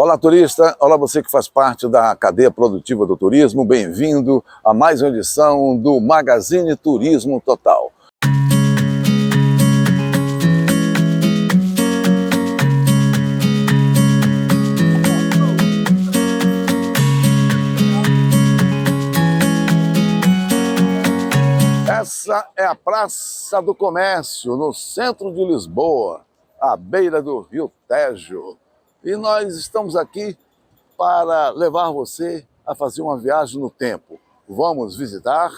Olá, turista! Olá, você que faz parte da cadeia produtiva do turismo. Bem-vindo a mais uma edição do Magazine Turismo Total. Essa é a Praça do Comércio, no centro de Lisboa, à beira do Rio Tejo. E nós estamos aqui para levar você a fazer uma viagem no tempo. Vamos visitar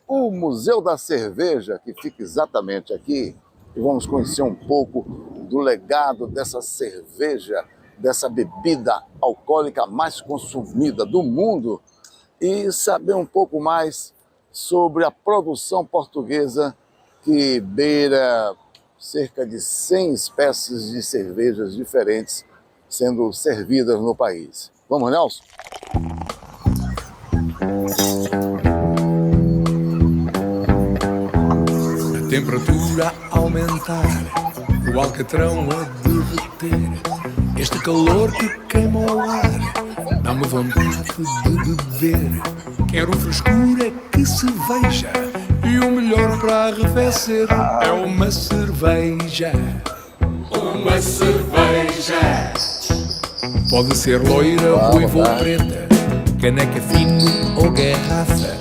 o Museu da Cerveja, que fica exatamente aqui, e vamos conhecer um pouco do legado dessa cerveja, dessa bebida alcoólica mais consumida do mundo, e saber um pouco mais sobre a produção portuguesa, que beira cerca de 100 espécies de cervejas diferentes sendo servidas no país. Vamos, Nelson? A temperatura a aumentar, o alcatrão a derreter, este calor que queima o ar, dá-me vontade de beber. Quero frescura que se veja, e o melhor para arrefecer é uma cerveja. Uma cerveja. Pode ser loira, ruiva ou preta, caneca fino ou garrafa,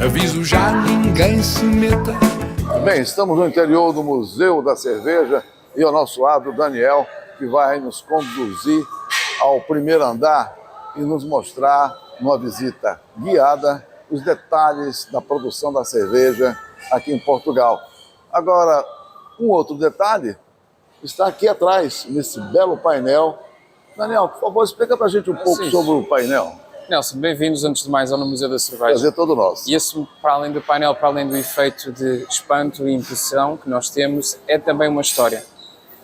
aviso já, ninguém se meta. Bem, estamos no interior do Museu da Cerveja e ao nosso lado o Daniel, que vai nos conduzir ao primeiro andar e nos mostrar, numa visita guiada, os detalhes da produção da cerveja aqui em Portugal. Agora, um outro detalhe está aqui atrás, nesse belo painel. Daniel, por favor, explica pra gente um pouco sobre o painel. Nelson, bem-vindos antes de mais ao Museu da Cerveja. Prazer todo nosso. E esse, para além do painel, para além do efeito de espanto e impressão que nós temos, é também uma história.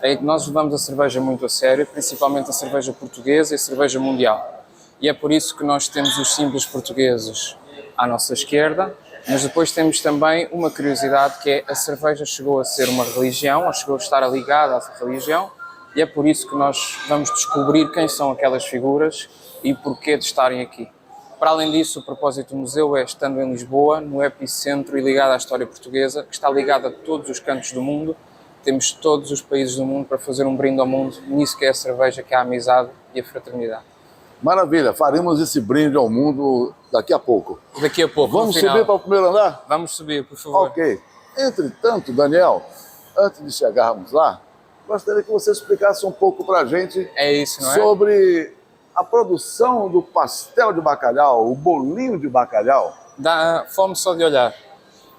É que nós levamos a cerveja muito a sério, principalmente a cerveja portuguesa e a cerveja mundial. E é por isso que nós temos os símbolos portugueses à nossa esquerda, mas depois temos também uma curiosidade, que é a cerveja chegou a ser uma religião, ou chegou a estar ligada à religião, e é por isso que nós vamos descobrir quem são aquelas figuras e porquê de estarem aqui. Para além disso, o propósito do museu é, estando em Lisboa, no epicentro e ligado à história portuguesa, que está ligado a todos os cantos do mundo. Temos todos os países do mundo para fazer um brinde ao mundo, nisso que é a cerveja, que é a amizade e a fraternidade. Maravilha, faremos esse brinde ao mundo daqui a pouco. Daqui a pouco, Vamos no final. subir para o primeiro andar? Vamos subir, por favor. Ok. Entretanto, Daniel, antes de chegarmos lá, gostaria que você explicasse um pouco para a gente sobre a produção do pastel de bacalhau, o bolinho de bacalhau. Dá fome só de olhar.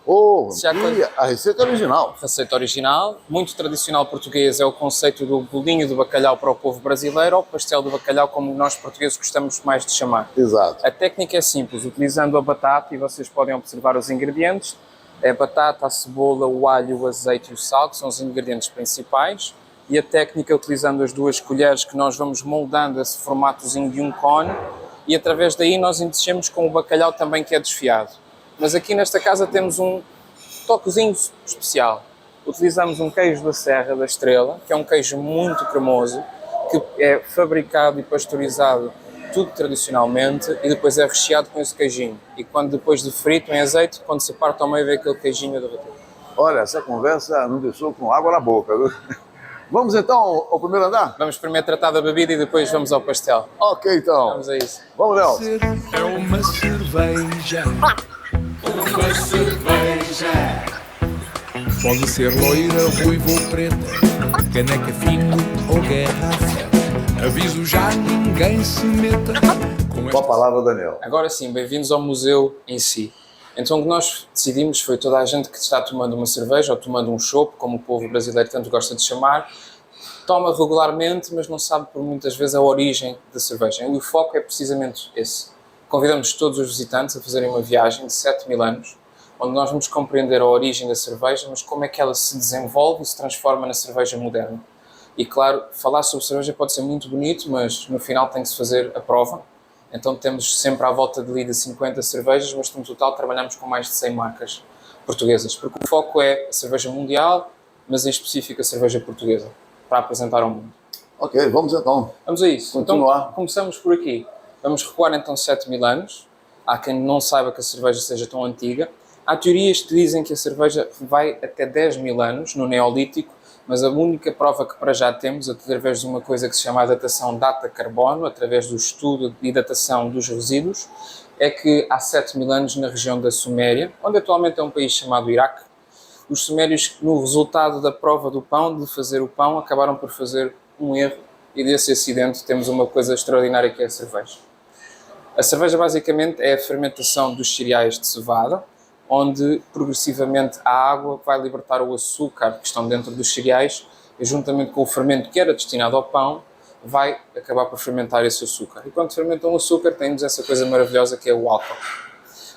E a receita original. Receita original, muito tradicional português, é o conceito do bolinho de bacalhau para o povo brasileiro, ou pastel de bacalhau, como nós portugueses gostamos mais de chamar. Exato. A técnica é simples, utilizando a batata, e vocês podem observar os ingredientes. É a batata, a cebola, o alho, o azeite e o sal, que são os ingredientes principais. E a técnica, utilizando as 2 colheres, que nós vamos moldando esse formatozinho de um cone, e através daí nós enchemos com o bacalhau também, que é desfiado. Mas aqui nesta casa temos um toquezinho especial. Utilizamos um queijo da Serra da Estrela, que é um queijo muito cremoso, que é fabricado e pasteurizado tudo tradicionalmente, e depois é recheado com esse queijinho. E quando depois de frito em azeite, quando se parte ao meio, vem aquele queijinho a derreter. Olha, essa conversa nos deixou com água na boca, viu? Vamos então ao primeiro andar? Vamos primeiro tratar da bebida e depois vamos ao pastel. Ok, então. Vamos a isso. Vamos, Nelson. É uma cerveja. Uma cerveja. Pode ser loira, ruiva ou preta, caneca fino ou garrafa, aviso já, ninguém se meta. Com a palavra, Daniel. Agora sim, bem-vindos ao museu em si. Então o que nós decidimos foi, toda a gente que está tomando uma cerveja ou tomando um chopp, como o povo brasileiro tanto gosta de chamar, toma regularmente, mas não sabe por muitas vezes a origem da cerveja. E o foco é precisamente esse. Convidamos todos os visitantes a fazerem uma viagem de 7.000 anos, onde nós vamos compreender a origem da cerveja, mas como é que ela se desenvolve e se transforma na cerveja moderna. E claro, falar sobre cerveja pode ser muito bonito, mas no final tem que se fazer a prova. Então temos sempre à volta de 50 cervejas, mas no total trabalhamos com mais de 100 marcas portuguesas, porque o foco é a cerveja mundial, mas em específico a cerveja portuguesa, para apresentar ao mundo. Ok, vamos então. Vamos a isso. Continuar. Então, começamos por aqui. Vamos recuar então 7.000 anos. Há quem não saiba que a cerveja seja tão antiga. Há teorias que dizem que a cerveja vai até 10.000 anos, no Neolítico, mas a única prova que para já temos, através de uma coisa que se chama a datação data-carbono, através do estudo e datação dos resíduos, é que há 7.000 anos na região da Suméria, onde atualmente é um país chamado Iraque, os sumérios, no resultado da prova do pão, de fazer o pão, acabaram por fazer um erro e desse acidente temos uma coisa extraordinária que é a cerveja. A cerveja basicamente é a fermentação dos cereais de cevada, onde progressivamente a água vai libertar o açúcar que estão dentro dos cereais e juntamente com o fermento que era destinado ao pão, vai acabar por fermentar esse açúcar. E quando fermentam o açúcar temos essa coisa maravilhosa que é o álcool.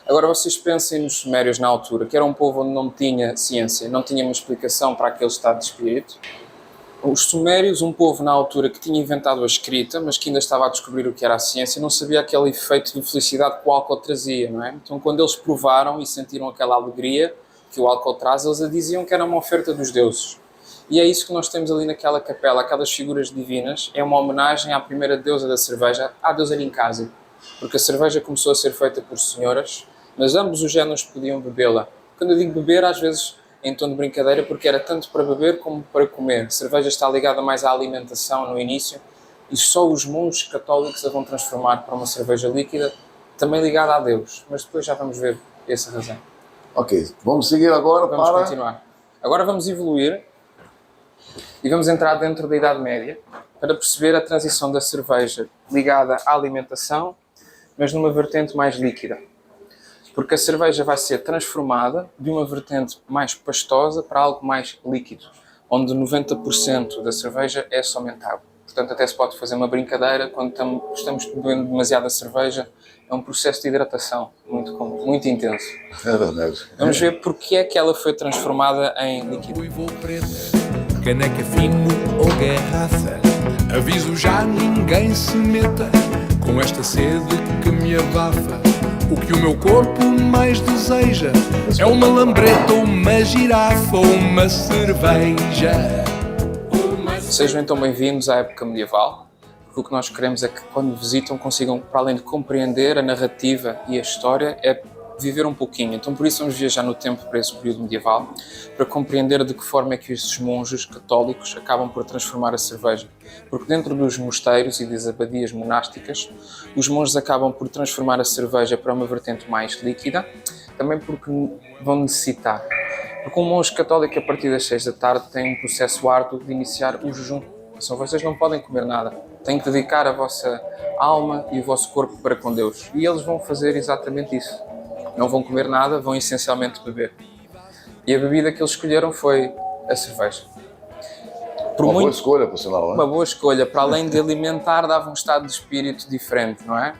Agora vocês pensem nos sumérios na altura, que era um povo onde não tinha ciência, não tinha uma explicação para aquele estado de espírito. Os sumérios, um povo na altura que tinha inventado a escrita, mas que ainda estava a descobrir o que era a ciência, não sabia aquele efeito de felicidade que o álcool trazia, não é? Então quando eles provaram e sentiram aquela alegria que o álcool traz, eles diziam que era uma oferta dos deuses. E é isso que nós temos ali naquela capela, aquelas figuras divinas, é uma homenagem à primeira deusa da cerveja, à deusa Ninkasi, porque a cerveja começou a ser feita por senhoras, mas ambos os géneros podiam bebê-la. Quando eu digo beber, às vezes em tom de brincadeira, porque era tanto para beber como para comer. A cerveja está ligada mais à alimentação no início e só os monges católicos a vão transformar para uma cerveja líquida, também ligada a Deus, mas depois já vamos ver essa razão. Ok, vamos seguir agora Vamos continuar. Agora vamos evoluir e vamos entrar dentro da Idade Média para perceber a transição da cerveja ligada à alimentação, mas numa vertente mais líquida. Porque a cerveja vai ser transformada de uma vertente mais pastosa para algo mais líquido, onde 90% da cerveja é somente água. Portanto, até se pode fazer uma brincadeira, quando estamos bebendo demasiada cerveja, é um processo de hidratação muito intenso. É verdade. Vamos ver porque é que ela foi transformada em líquido. Ruivo ou preta, caneca fino ou garrafa. Aviso já, ninguém se meta com esta sede que me abafa. O que o meu corpo mais deseja é uma lambreta ou uma girafa ou uma cerveja. Sejam então bem-vindos à época medieval, porque o que nós queremos é que quando visitam consigam, para além de compreender a narrativa e a história, é viver um pouquinho. Então por isso vamos viajar no tempo para esse período medieval, para compreender de que forma é que estes monges católicos acabam por transformar a cerveja. Porque dentro dos mosteiros e das abadias monásticas, os monges acabam por transformar a cerveja para uma vertente mais líquida, também porque vão necessitar. Porque um monge católico, a partir das 6 da tarde, tem um processo árduo de iniciar o jejum. Então vocês não podem comer nada. Têm que dedicar a vossa alma e o vosso corpo para com Deus. E eles vão fazer exatamente isso. Não vão comer nada, vão essencialmente beber. E a bebida que eles escolheram foi a cerveja. Boa escolha, por sinal, né? Uma boa escolha. Para além de alimentar, dava um estado de espírito diferente, não é?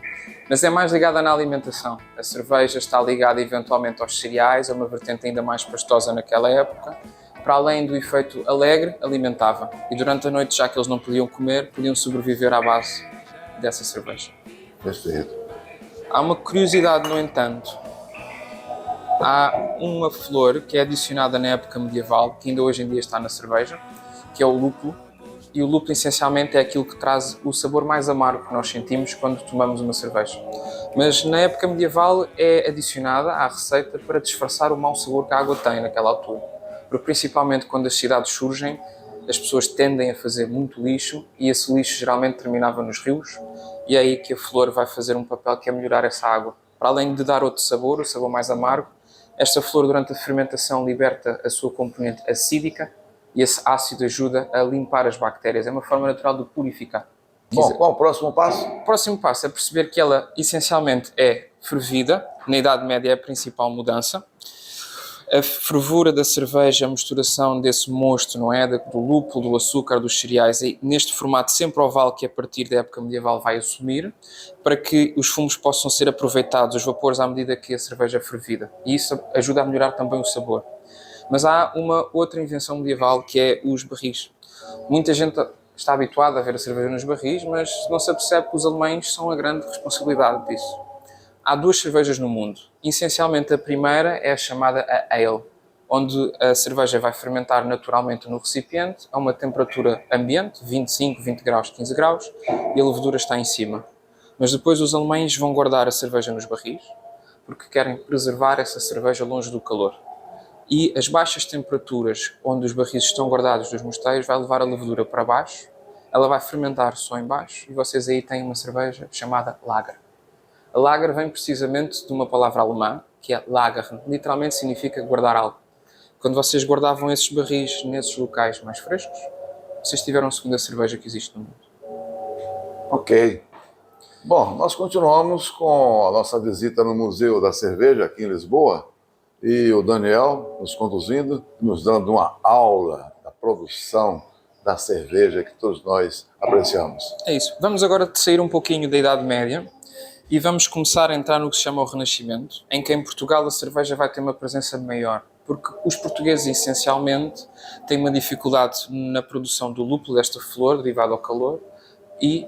Mas é mais ligada na alimentação. A cerveja está ligada eventualmente aos cereais, a uma vertente ainda mais pastosa naquela época. Para além do efeito alegre, alimentava. E durante a noite, já que eles não podiam comer, podiam sobreviver à base dessa cerveja. Perfeito. Há uma curiosidade, no entanto. Há uma flor que é adicionada na época medieval, que ainda hoje em dia está na cerveja, que é o lúpulo. E o lúpulo, essencialmente, é aquilo que traz o sabor mais amargo que nós sentimos quando tomamos uma cerveja. Mas na época medieval é adicionada à receita para disfarçar o mau sabor que a água tem naquela altura. Porque principalmente quando as cidades surgem, as pessoas tendem a fazer muito lixo e esse lixo geralmente terminava nos rios e é aí que a flor vai fazer um papel que é melhorar essa água. Para além de dar outro sabor, o sabor mais amargo, esta flor durante a fermentação liberta a sua componente acídica e esse ácido ajuda a limpar as bactérias. É uma forma natural de purificar. Bom, qual o próximo passo? O próximo passo é perceber que ela essencialmente é fervida. Na Idade Média é a principal mudança. A fervura da cerveja, a misturação desse mosto, não é? Do lúpulo, do açúcar, dos cereais, e neste formato sempre oval que a partir da época medieval vai assumir, para que os fumos possam ser aproveitados, os vapores, à medida que a cerveja é fervida. E isso ajuda a melhorar também o sabor. Mas há uma outra invenção medieval que é os barris. Muita gente está habituada a ver a cerveja nos barris, mas não se apercebe que os alemães são a grande responsabilidade disso. Há duas cervejas no mundo. Essencialmente a primeira é a chamada a Ale, onde a cerveja vai fermentar naturalmente no recipiente a uma temperatura ambiente, 25, 20 graus, 15 graus, e a levedura está em cima. Mas depois os alemães vão guardar a cerveja nos barris, porque querem preservar essa cerveja longe do calor. E as baixas temperaturas onde os barris estão guardados dos mosteiros vai levar a levedura para baixo, ela vai fermentar só em baixo e vocês aí têm uma cerveja chamada Lager. A Lager vem precisamente de uma palavra alemã, que é Lagern, literalmente significa guardar algo. Quando vocês guardavam esses barris nesses locais mais frescos, vocês tiveram a segunda cerveja que existe no mundo. Ok. Bom, nós continuamos com a nossa visita no Museu da Cerveja aqui em Lisboa e o Daniel nos conduzindo, nos dando uma aula da produção da cerveja que todos nós apreciamos. É isso. Vamos agora sair um pouquinho da Idade Média e vamos começar a entrar no que se chama o Renascimento, em que em Portugal a cerveja vai ter uma presença maior, porque os portugueses essencialmente têm uma dificuldade na produção do lúpulo, desta flor derivada ao calor, e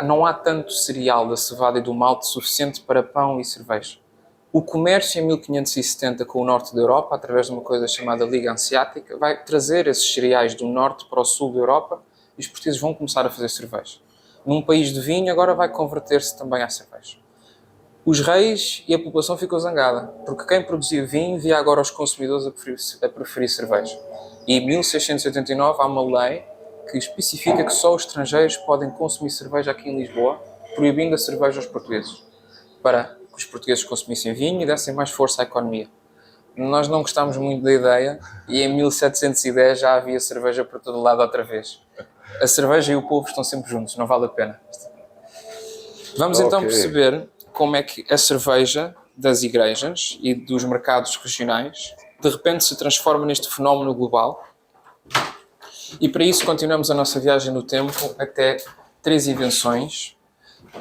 não há tanto cereal da cevada e do malte suficiente para pão e cerveja. O comércio em 1570 com o norte da Europa, através de uma coisa chamada Liga Hanseática, vai trazer esses cereais do norte para o sul da Europa e os portugueses vão começar a fazer cerveja. Num país de vinho, agora vai converter-se também à cerveja. Os reis e a população ficou zangada, porque quem produzia vinho via agora os consumidores a preferir cerveja. E em 1689 há uma lei que especifica que só os estrangeiros podem consumir cerveja aqui em Lisboa, proibindo a cerveja aos portugueses, para que os portugueses consumissem vinho e dessem mais força à economia. Nós não gostámos muito da ideia e em 1710 já havia cerveja por todo lado outra vez. A cerveja e o povo estão sempre juntos, não vale a pena. Vamos então perceber como é que a cerveja das igrejas e dos mercados regionais de repente se transforma neste fenómeno global. E para isso continuamos a nossa viagem no tempo até 3 invenções.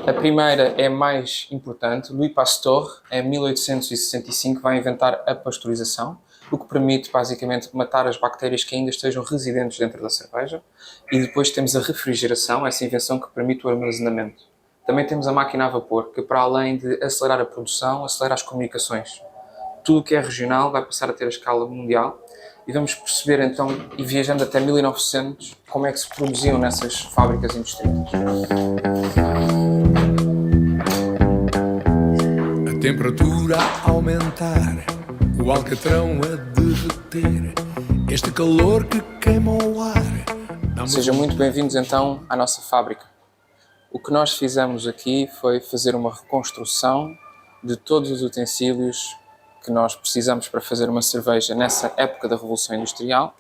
A primeira é a mais importante. Louis Pasteur, em 1865, vai inventar a pasteurização, o que permite basicamente matar as bactérias que ainda estejam residentes dentro da cerveja. E depois temos a refrigeração, essa invenção que permite o armazenamento. Também temos a máquina a vapor, que para além de acelerar a produção, acelera as comunicações. Tudo o que é regional vai passar a ter a escala mundial. E vamos perceber então, e viajando até 1900, como é que se produziam nessas fábricas industriais. A temperatura a aumentar, o alcatrão a derreter, este calor que queima o ar. Sejam muito bem-vindos então à nossa fábrica. O que nós fizemos aqui foi fazer uma reconstrução de todos os utensílios que nós precisamos para fazer uma cerveja nessa época da Revolução Industrial,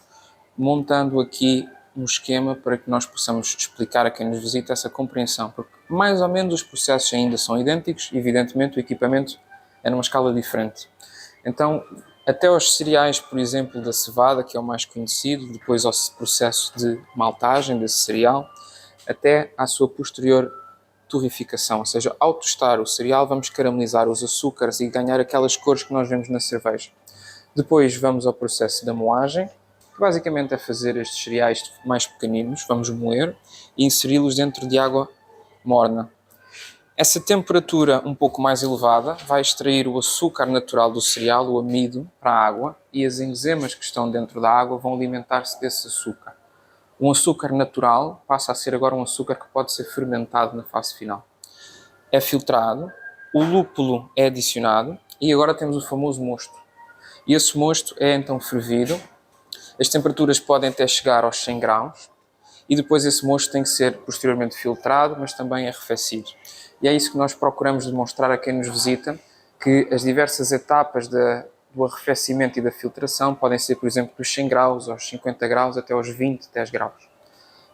montando aqui um esquema para que nós possamos explicar a quem nos visita essa compreensão, porque mais ou menos os processos ainda são idênticos, evidentemente o equipamento é numa escala diferente. Então, até aos cereais, por exemplo, da cevada, que é o mais conhecido, depois ao processo de maltagem desse cereal, até à sua posterior torrificação, ou seja, ao tostar o cereal vamos caramelizar os açúcares e ganhar aquelas cores que nós vemos na cerveja. Depois vamos ao processo da moagem, que basicamente é fazer estes cereais mais pequeninos, vamos moer e inseri-los dentro de água morna. Essa temperatura um pouco mais elevada vai extrair o açúcar natural do cereal, o amido, para a água e as enzimas que estão dentro da água vão alimentar-se desse açúcar. Um açúcar natural passa a ser agora um açúcar que pode ser fermentado na fase final. É filtrado, o lúpulo é adicionado e agora temos o famoso mosto. E esse mosto é então fervido, as temperaturas podem até chegar aos 100 graus e depois esse mosto tem que ser posteriormente filtrado, mas também arrefecido. E é isso que nós procuramos demonstrar a quem nos visita, que as diversas etapas do arrefecimento e da filtração podem ser, por exemplo, dos 100 graus aos 50 graus até aos 20, 10 graus.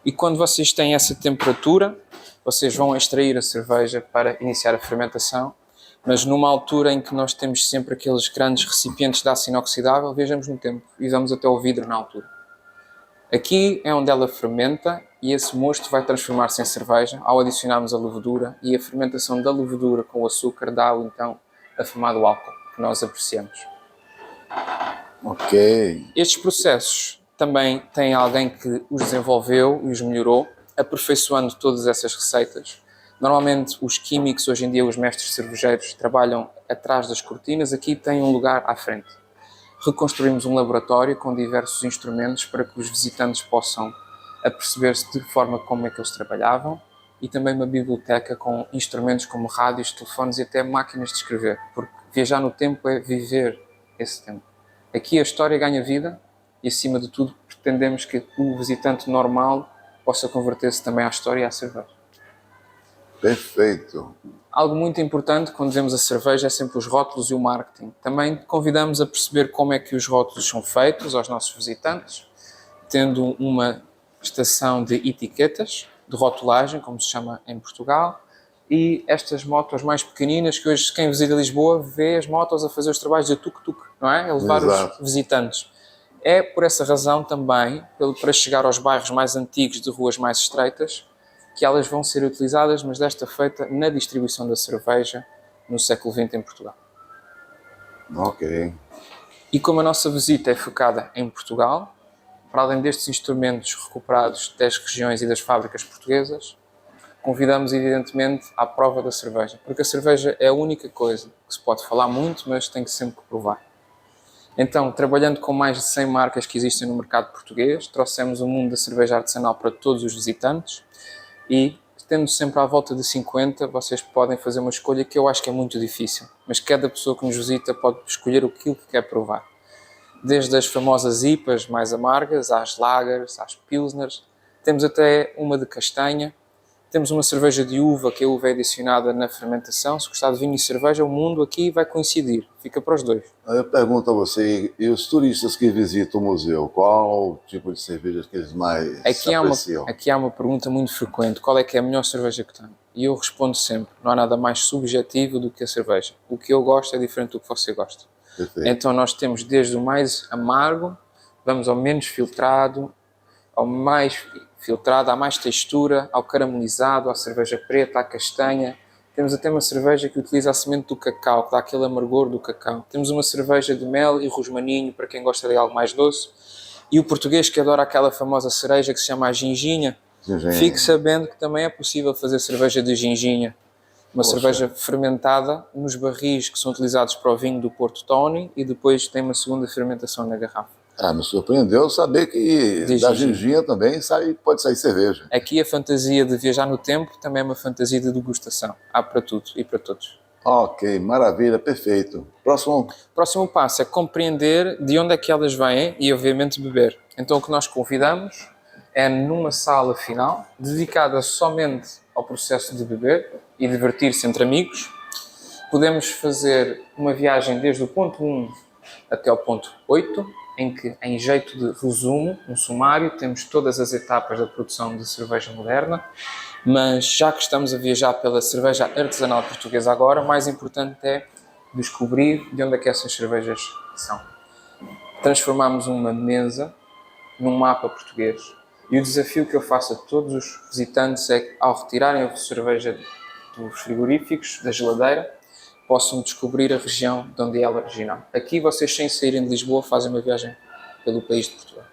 E quando vocês têm essa temperatura, vocês vão extrair a cerveja para iniciar a fermentação, mas numa altura em que nós temos sempre aqueles grandes recipientes de aço inoxidável, viajamos no tempo e vamos até ao vidro na altura. Aqui é onde ela fermenta e esse mosto vai transformar-se em cerveja ao adicionarmos a levedura e a fermentação da levedura com o açúcar dá então a formado álcool que nós apreciamos. Ok. Estes processos também têm alguém que os desenvolveu e os melhorou, aperfeiçoando todas essas receitas. Normalmente os químicos, hoje em dia os mestres cervejeiros, trabalham atrás das cortinas, aqui têm um lugar à frente. reconstruímos um laboratório com diversos instrumentos para que os visitantes possam aperceber-se de forma como é que eles trabalhavam, e também uma biblioteca com instrumentos como rádios, telefones e até máquinas de escrever, porque viajar no tempo é viver esse tempo. Aqui a história ganha vida e, acima de tudo, pretendemos que o visitante normal possa converter-se também à história e à cerveja. Perfeito. Algo muito importante quando dizemos a cerveja é sempre os rótulos e o marketing. Também convidamos a perceber como é que os rótulos são feitos aos nossos visitantes, tendo uma estação de etiquetas, de rotulagem, como se chama em Portugal, e estas motos mais pequeninas, que hoje quem visita Lisboa vê as motos a fazer os trabalhos de tuk-tuk, não é? A levar Exato. os visitantes. É por essa razão também, para chegar aos bairros mais antigos de ruas mais estreitas, que elas vão ser utilizadas, mas desta feita na distribuição da cerveja no século XX em Portugal. Ok. E como a nossa visita é focada em Portugal, para além destes instrumentos recuperados das regiões e das fábricas portuguesas, convidamos evidentemente à prova da cerveja, porque a cerveja é a única coisa que se pode falar muito, mas tem que sempre provar. Então, trabalhando com mais de 100 marcas que existem no mercado português, trouxemos o mundo da cerveja artesanal para todos os visitantes e, tendo sempre à volta de 50, vocês podem fazer uma escolha que eu acho que é muito difícil, mas cada pessoa que nos visita pode escolher aquilo que quer provar. Desde as famosas IPAs mais amargas, às lagers, às pilsners, temos até uma de castanha, temos uma cerveja de uva, que a uva é adicionada na fermentação. Se gostar de vinho e cerveja, o mundo aqui vai coincidir, fica para os dois. Eu pergunto a você, e os turistas que visitam o museu, qual o tipo de cerveja que eles mais apreciam? Aqui há uma pergunta muito frequente, qual é que é a melhor cerveja que tem? E eu respondo sempre, não há nada mais subjetivo do que a cerveja. O que eu gosto é diferente do que você gosta. Perfeito. Então nós temos desde o mais amargo, vamos ao menos filtrado, ao mais filtrado, à mais textura, ao caramelizado, à cerveja preta, à castanha. Temos até uma cerveja que utiliza a semente do cacau, que dá aquele amargor do cacau. Temos uma cerveja de mel e rosmaninho, para quem gosta de algo mais doce. E o português que adora aquela famosa cereja que se chama a ginginha, fique sabendo que também é possível fazer cerveja de ginginha. Uma cerveja fermentada nos barris que são utilizados para o vinho do Porto Tony e depois tem uma segunda fermentação na garrafa. Me surpreendeu saber que da ginginha também pode sair cerveja. Aqui a fantasia de viajar no tempo também é uma fantasia de degustação. Há para tudo e para todos. Ok, maravilha, perfeito. Próximo passo é compreender de onde é que elas vêm e, obviamente, beber. Então o que nós convidamos é numa sala final, dedicada somente ao processo de beber e divertir-se entre amigos. Podemos fazer uma viagem desde o ponto 1 até ao ponto 8, em que, em jeito de resumo, um sumário, temos todas as etapas da produção de cerveja moderna, mas já que estamos a viajar pela cerveja artesanal portuguesa agora, o mais importante é descobrir de onde é que essas cervejas são. Transformamos uma mesa num mapa português e o desafio que eu faço a todos os visitantes é que, ao retirarem a cerveja dos frigoríficos, da geladeira, possam descobrir a região de onde ela originou. Aqui vocês, sem saírem de Lisboa, fazem uma viagem pelo país de Portugal.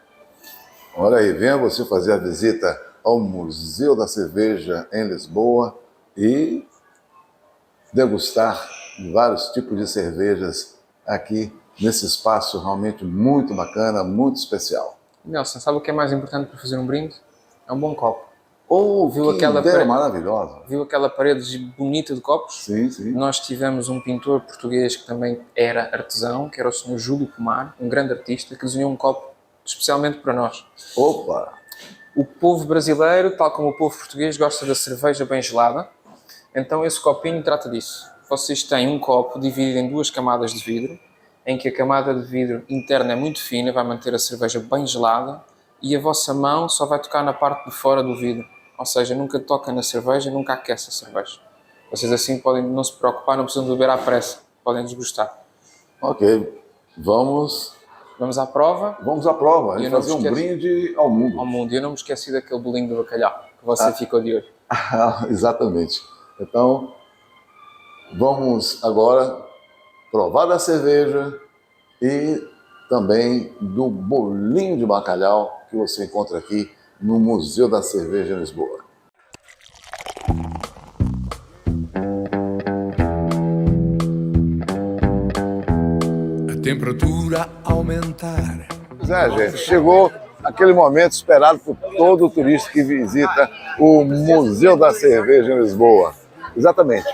Olha aí, venha você fazer a visita ao Museu da Cerveja em Lisboa e degustar vários tipos de cervejas aqui nesse espaço realmente muito bacana, muito especial. Nelson, sabe o que é mais importante para fazer um brinde? É um bom copo. Viu que aquela ideia maravilhosa. Viu aquela parede bonita de copos? Sim, sim. Nós tivemos um pintor português que também era artesão, que era o Sr. Júlio Pomar, um grande artista, que desenhou um copo especialmente para nós. Opa! O povo brasileiro, tal como o povo português, gosta da cerveja bem gelada. Então esse copinho trata disso. Vocês têm um copo dividido em 2 camadas de vidro, em que a camada de vidro interna é muito fina, vai manter a cerveja bem gelada, e a vossa mão só vai tocar na parte de fora do vidro. Ou seja, nunca toca na cerveja, nunca aquece a cerveja. Vocês assim podem não se preocupar, não precisam beber à pressa, podem desgustar. Ok, vamos à prova? Vamos à prova, e fazer um brinde ao mundo. Ao mundo, e eu não me esqueci daquele bolinho de bacalhau, que você ficou de olho. Exatamente. Então, vamos agora provar da cerveja e também do bolinho de bacalhau que você encontra aqui no Museu da Cerveja em Lisboa. temperatura aumentar. Pois é, gente, chegou aquele momento esperado por todo turista que visita o Museu da Cerveja em Lisboa. Exatamente.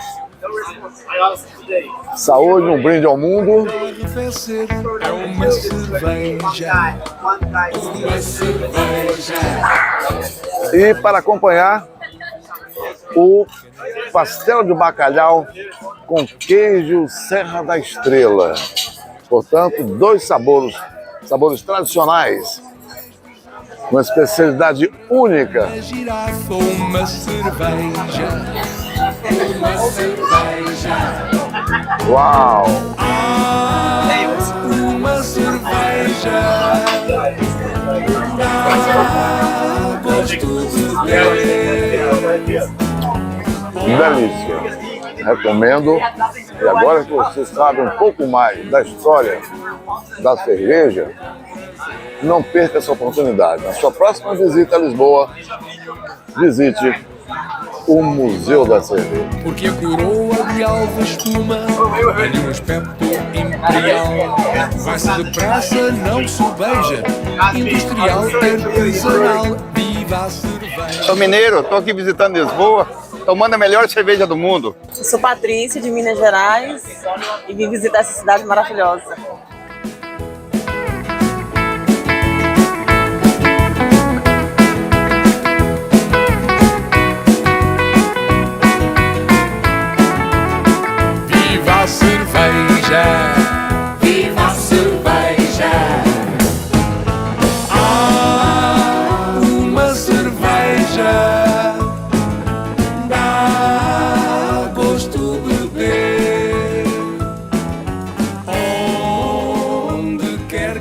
Saúde, um brinde ao mundo. Arrefecer é uma cerveja. Uma cerveja. E para acompanhar, o pastel de bacalhau com queijo Serra da Estrela. Portanto, dois sabores tradicionais, uma especialidade única. A girafa, uma cerveja. Uma cerveja. Uau! Uma cerveja. Dá gosto de beber. Delícia! Recomendo. E agora que você sabe um pouco mais da história da cerveja, não perca essa oportunidade. Na sua próxima visita a Lisboa, visite o Museu da Cerveja. Porque a coroa de alva espuma tem um aspecto imperial. Vai-se depressa, não se beija. Industrial, artesanal, viva a cerveja. Sou mineiro, estou aqui visitando Lisboa, tomando a melhor cerveja do mundo. Eu sou Patrícia, de Minas Gerais, e vim visitar essa cidade maravilhosa. Viva a cerveja! Viva a cerveja! Uma cerveja dá gosto de beber. Onde quer